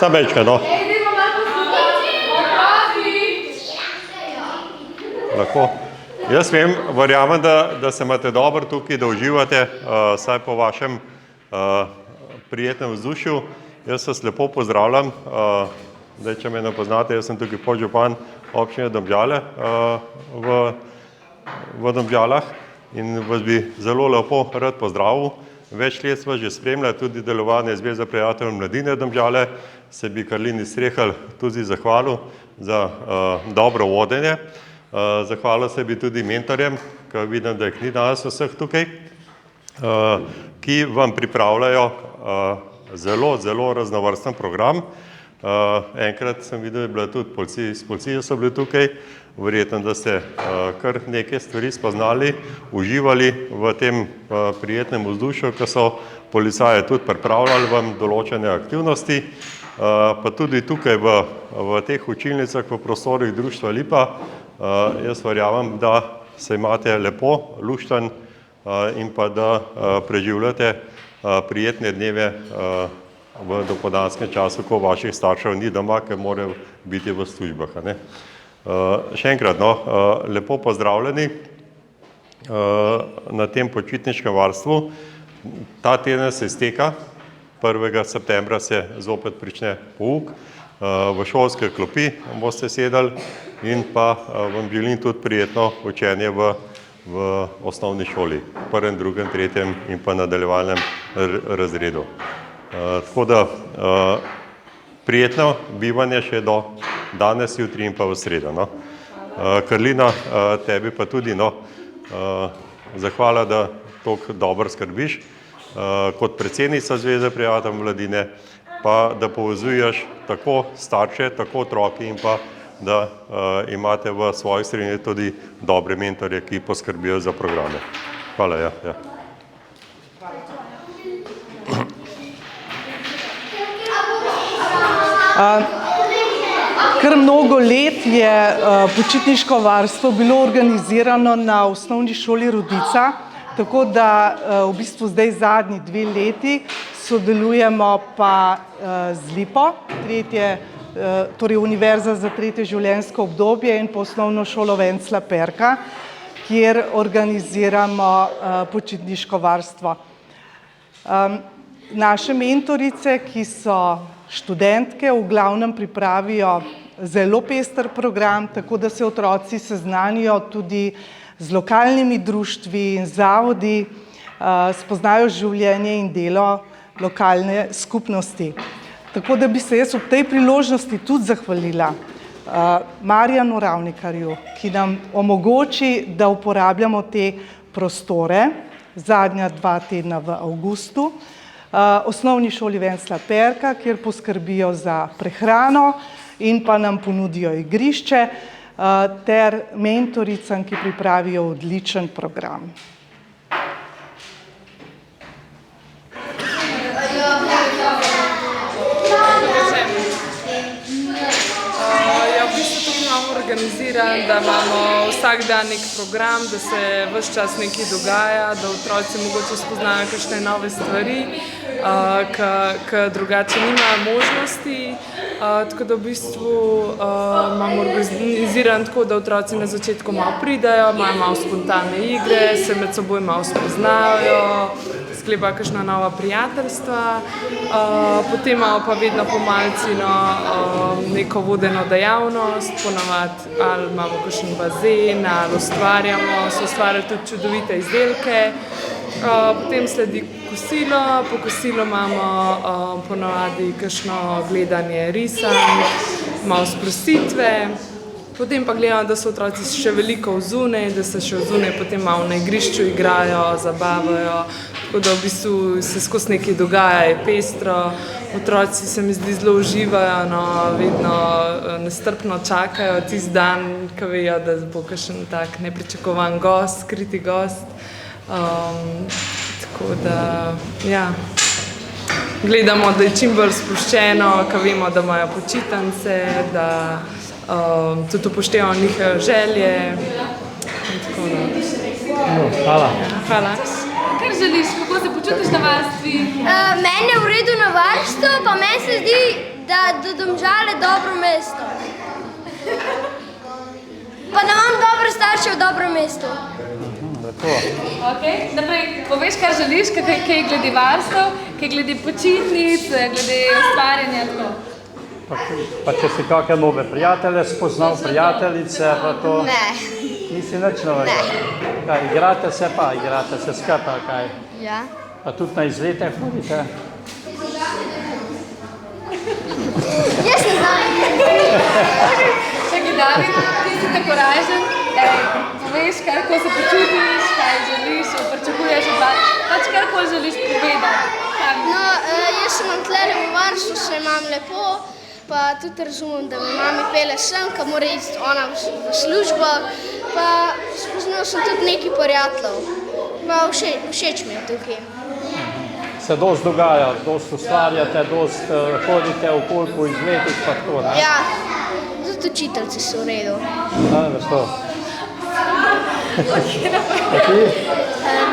Samo večkrat, no. Lahko. Jaz vem, verjamem, da se imate dobro tukaj, da uživate, saj po vašem prijetnem vzdušju. Jaz vas lepo pozdravljam. Zdaj, če me ne poznate, jaz sem tukaj podžupan občine Domžale v Domžalah in vas bi zelo lepo rad pozdravil. Več let sva že spremljala tudi delovanje Zveze prijateljev mladine Domžale, se bi Karlini Strehal tudi zahvalil za dobro vodenje. Zahvalil se bi tudi mentorjem, ki vidim, da jih ni danes vseh tukaj, ki vam pripravljajo zelo raznovrsten program. Enkrat sem videl, da je bila tudi iz policije so bili tukaj, verjetno, da ste kar nekaj stvari spoznali, uživali v tem prijetnem vzdušju, ko so policaji tudi pripravljali vam določene aktivnosti, pa tudi tukaj v teh učilnicah v prostorih društva Lipa. Jaz verjamem, da se imate lepo, lušten in pa da preživljate prijetne dneve v dopoldanskem času, ko vaših staršev ni doma, ker morajo biti v službah. Še enkrat, lepo pozdravljeni na tem počitniškem varstvu. Ta teden se izteka, 1. septembra se zopet prične pouk. V šolske klopi boste sedali in pa vam želim tudi prijetno učenje v osnovni šoli, 1., 2., 3. in pa nadaljevalnem razredu. Tako da prijetno bivanje še do danes, jutri in pa v sredo. Karlina, tebi pa tudi zahvala, da toliko dobro skrbiš kot predsednica Zveze prijateljev mladine, pa da povezuješ tako starše, tako otroke in pa da imate v svojih sredinah tudi dobre mentorje, ki poskrbijo za programe. Hvala, ja. Kar mnogo let je počitniško varstvo bilo organizirano na osnovni šoli Rodica, tako da v bistvu zdaj zadnji 2 leti sodelujemo pa z Lipo, torej Univerza za 3. življenjsko obdobje in pa osnovno šolo Vencla Perka, kjer organiziramo počitniško varstvo. Naše mentorice, ki so študentke, v glavnem pripravijo zelo pester program, tako da se otroci seznanijo tudi z lokalnimi društvi in zavodi, spoznajo življenje in delo lokalne skupnosti. Tako da bi se jaz ob tej priložnosti tudi zahvalila Marjanu Ravnikarju, ki nam omogoči, da uporabljamo te prostore zadnja 2 tedna v avgustu, osnovni šoli Vencla Perka, kjer poskrbijo za prehrano in pa nam ponudijo igrišče, ter mentoricam, ki pripravijo odličen program. Organiziran, da imamo vsak dan nek program, da se ves čas nekaj dogaja, da otroci mogoče spoznajo kakšne nove stvari, ki drugače nimajo možnosti. Tako da v bistvu imamo organiziran tako, da otroci na začetku malo pridajo, imajo malo spontane igre, se med seboj malo spoznajo, sklepajo kakšna nova prijateljstva, potem imamo pa vedno po malci neko vodeno dejavnost, ponavadi ali imamo kakšen bazen, ali ustvarjamo, so ustvarjali tudi čudovite izdelke. Potem sledi kosilo, po kosilu imamo ponavadi kakšno gledanje risank, malo sprostitve. Potem pa gledamo, da so otroci še veliko vzunaj, da se še vzunaj potem malo na igrišču igrajo, zabavajo. Tako da v bistvu se skozi nekaj dogaja, je pestro. Otroci se mi zdi zelo uživajo, vedno nestrpno čakajo tisti dan, ko vejo, da bo kakšen tak nepričakovan gost, skriti gost. Tako da, ja, gledamo, da je čim bolj sproščeno, ko vemo, da imajo počitnice, da tudi upoštevamo njihove želje. Hvala. Hvala. Kar želiš, kako se počutiš na varstvi? Meni je v redu na varstvu, pa meni se zdi, da Domžale dobro mesto. Pa da imam dobre starše v dobrem mestu. Okay. Naprej, poveš, kar želiš, kaj glede varstev, kaj glede počitnic, glede ustvarjanja tako. Pa če si kakšne nove prijatelje spoznal, prijateljice, pa to... Ne. Nisi nič novega? Kaj, igrate se skupaj, kaj? Ja. Pa tudi na izlete hodite? Jaz ne znam. Čakaj, David, ti si tako ražen, poveš, kako se počutiš, kaj želiš, pričakuješ od vas, pač karkoli želiš povedati. No, jaz sem tlele v Varšu, še imam lepo, pa tudi razumem, da me mami pele sem, ko mora iti ona v službo, pa spoznal sem tudi nekaj prijateljev, pa všeč mi je tukaj. Se dosti dogaja, dosti ustvarjate, dosti hodite okoli po izletih, pa tako, ne? Ja, tudi učiteljci so v redu. Veš to.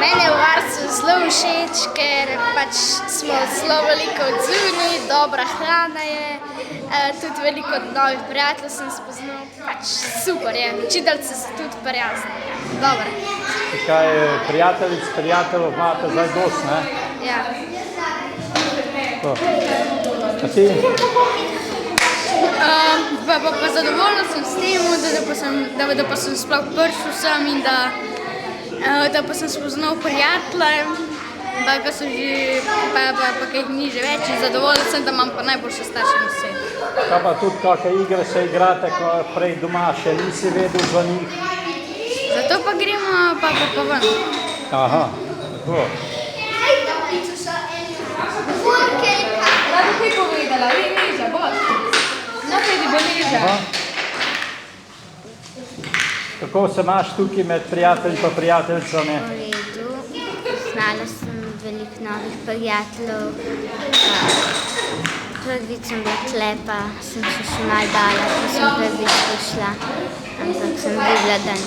Mene je v Varcu zelo všeč, ker pač smo zelo veliko odzivni, dobra hrana je, tudi veliko novih prijateljev sem spoznal, pač super je, učiteljci so tudi prijazni, dobro. Kaj prijateljev imate zdaj dosti, ne? Ja. To. A ti? Pa zadovoljna sem s tem, da pa sem sploh prišel sem in da pa sem spoznal prijatelje, pa kaj jih ni že več in zadovoljna sem, da imam pa najboljše starše na svetu. Kaj pa tudi kakšne igre se igrate, ko prej doma še nisi vedel za njih? Zato pa gremo pa ven. Aha, tako. Rada ti povedala, Neža, boš. Naprej bo Neža. Kako se imaš tukaj med prijatelji pa prijateljicami? V redu, znala sem veliko novih prijateljev. Prvič sem bila tle, pa sem se še malo bala, ko sem prvič prišla, ampak sem videla, da ni.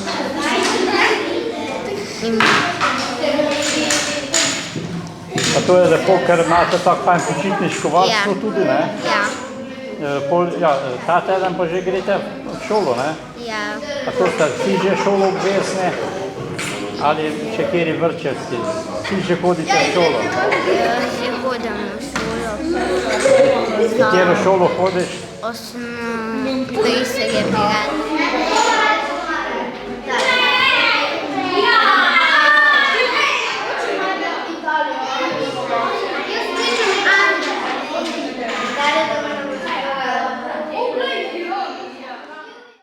Pa to je lepo, ker imate tako fajn počitniško varstvo tudi, ne? Ja. Ta teden pa že greste v šolo, ne? Ja. A to ste vsi že šolo obvezne ali še kjeri vrtčevski? Vsi že hodite v šolo? Že hodim v šolo. V katero šolo hodiš? 8. je prirat.